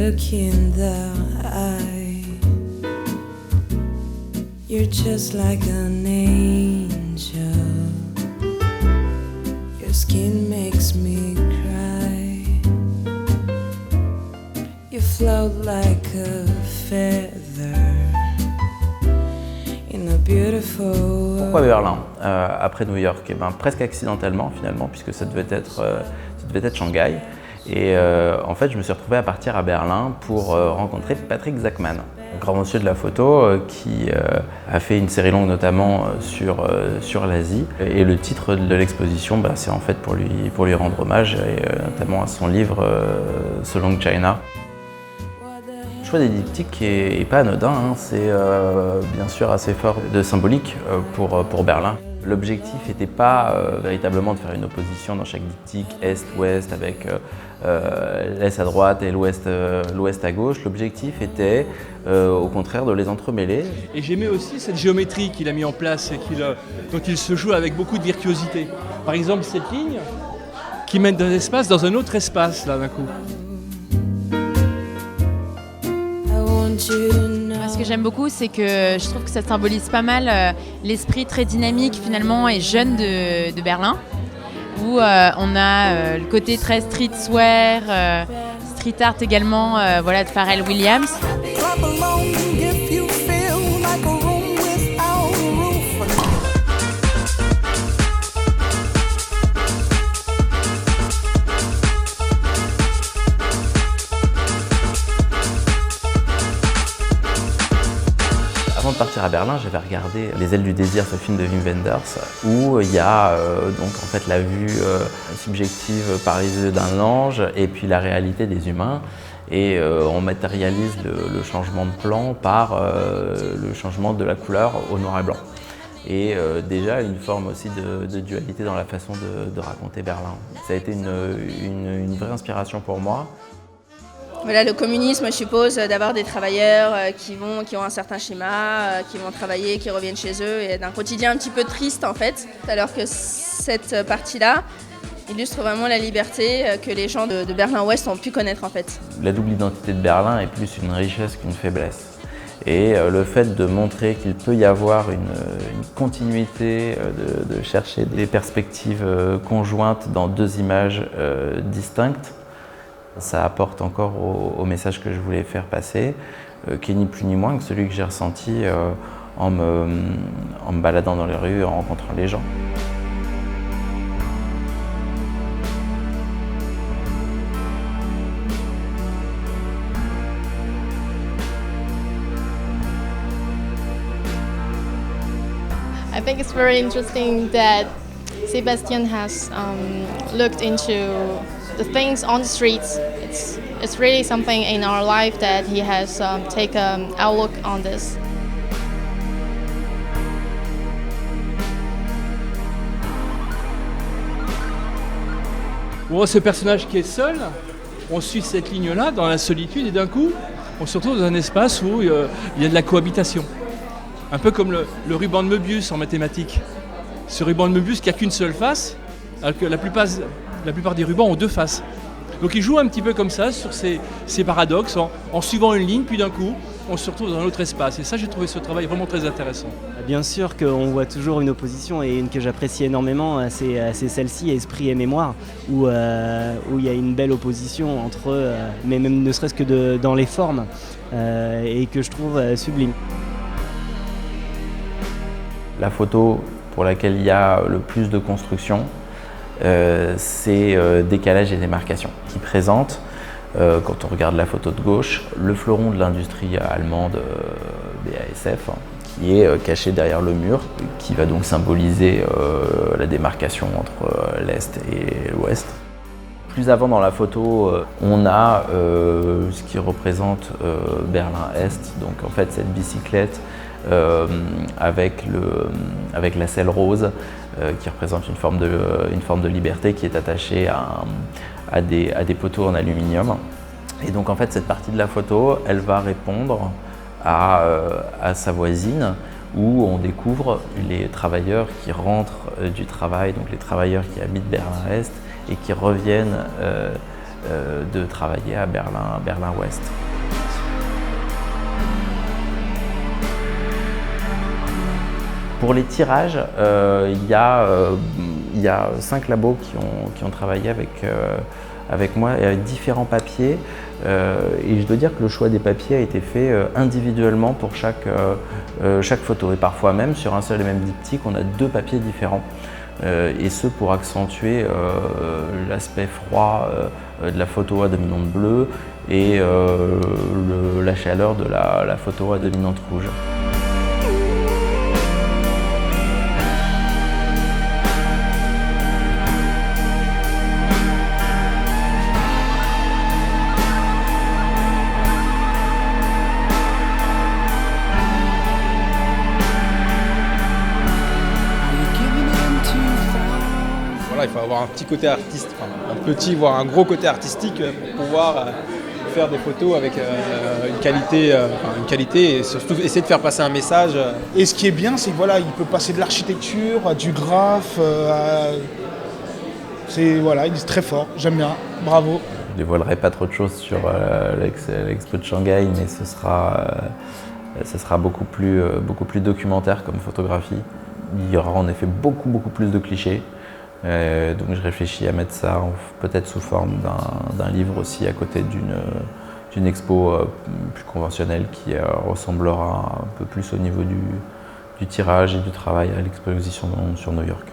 look in the eye. You're just like an angel. Your skin makes me cry. You float like a feather in a beautiful world. Pourquoi Berlin après New York? Eh ben, presque accidentellement finalement, puisque ça devait être Shanghai. Et en fait, je me suis retrouvé à partir à Berlin pour rencontrer Patrick Zachman, un grand monsieur de la photo qui a fait une série longue notamment sur l'Asie. Et le titre de l'exposition, c'est en fait pour lui rendre hommage, et notamment à son livre So Long China. Le choix des diptyques est pas anodin, hein. C'est bien sûr assez fort de symbolique pour Berlin. L'objectif n'était pas véritablement de faire une opposition dans chaque diptyque Est-Ouest avec l'Est à droite et l'Ouest à gauche. L'objectif était au contraire de les entremêler. Et j'aimais aussi cette géométrie qu'il a mis en place et dont il se joue avec beaucoup de virtuosité. Par exemple cette ligne qui mène d'un espace dans un autre espace là d'un coup. Ce que j'aime beaucoup, c'est que je trouve que ça symbolise pas mal l'esprit très dynamique finalement et jeune de Berlin, où on a le côté très streetwear, street art également, voilà, de Pharrell Williams. Avant de partir à Berlin, j'avais regardé Les ailes du désir, ce film de Wim Wenders, où il y a donc en fait la vue subjective par les yeux d'un ange et puis la réalité des humains. Et on matérialise le changement de plan par le changement de la couleur au noir et blanc. Et déjà une forme aussi de dualité dans la façon de raconter Berlin. Ça a été une vraie inspiration pour moi. Voilà, le communisme suppose d'avoir des travailleurs qui ont un certain schéma, qui vont travailler, qui reviennent chez eux, et d'un quotidien un petit peu triste en fait. Alors que cette partie-là illustre vraiment la liberté que les gens de Berlin-Ouest ont pu connaître en fait. La double identité de Berlin est plus une richesse qu'une faiblesse. Et le fait de montrer qu'il peut y avoir une continuité, de chercher des perspectives conjointes dans deux images distinctes, ça apporte encore au message que je voulais faire passer, qui est ni plus ni moins que celui que j'ai ressenti en me baladant dans les rues, en rencontrant les gens. I think it's very interesting that Sebastian has looked into the things on the streets. It's really something in our life that he has taken an outlook on this. On voit ce personnage qui est seul, on suit cette ligne-là dans la solitude et d'un coup, on se retrouve dans un espace où il y a de la cohabitation. Un peu comme le ruban de Möbius en mathématiques. Ce ruban de Möbius qui n'a qu'une seule face, alors que la plupart des rubans ont deux faces. Donc il joue un petit peu comme ça sur ces paradoxes, en suivant une ligne, puis d'un coup, on se retrouve dans un autre espace. Et ça, j'ai trouvé ce travail vraiment très intéressant. Bien sûr qu'on voit toujours une opposition, et une que j'apprécie énormément, c'est celle-ci, Esprit et Mémoire, où il y a une belle opposition entre, mais même ne serait-ce que dans les formes, et que je trouve sublime. La photo pour laquelle il y a le plus de construction, c'est Décalage et démarcation, qui présente, quand on regarde la photo de gauche, le fleuron de l'industrie allemande BASF, qui est caché derrière le mur, qui va donc symboliser la démarcation entre l'Est et l'Ouest. Plus avant dans la photo, on a ce qui représente Berlin-Est, donc en fait cette bicyclette avec la selle rose qui représente une forme de liberté qui est attachée à des poteaux en aluminium. Et donc en fait cette partie de la photo, elle va répondre à sa voisine, où on découvre les travailleurs qui rentrent du travail, donc les travailleurs qui habitent Berlin-Est et qui reviennent de travailler à Berlin-Ouest. Pour les tirages, il y a 5 labos qui ont travaillé avec moi et avec différents papiers. Et je dois dire que le choix des papiers a été fait individuellement pour chaque photo. Et parfois même, sur un seul et même diptyque, on a 2 papiers différents. Et ce pour accentuer l'aspect froid de la photo à dominante bleue et la chaleur de la photo à dominante rouge. Il faut avoir un petit côté artiste, un petit voire un gros côté artistique pour pouvoir faire des photos avec une qualité et surtout essayer de faire passer un message. Et ce qui est bien, c'est que voilà, il peut passer de l'architecture à du graphe. Il est très fort, j'aime bien, bravo. Je ne dévoilerai pas trop de choses sur l'expo de Shanghai, mais ce sera beaucoup plus documentaire comme photographie. Il y aura en effet beaucoup plus de clichés. Donc je réfléchis à mettre ça peut-être sous forme d'un livre aussi à côté d'une expo plus conventionnelle qui ressemblera un peu plus au niveau du tirage et du travail à l'exposition sur New York.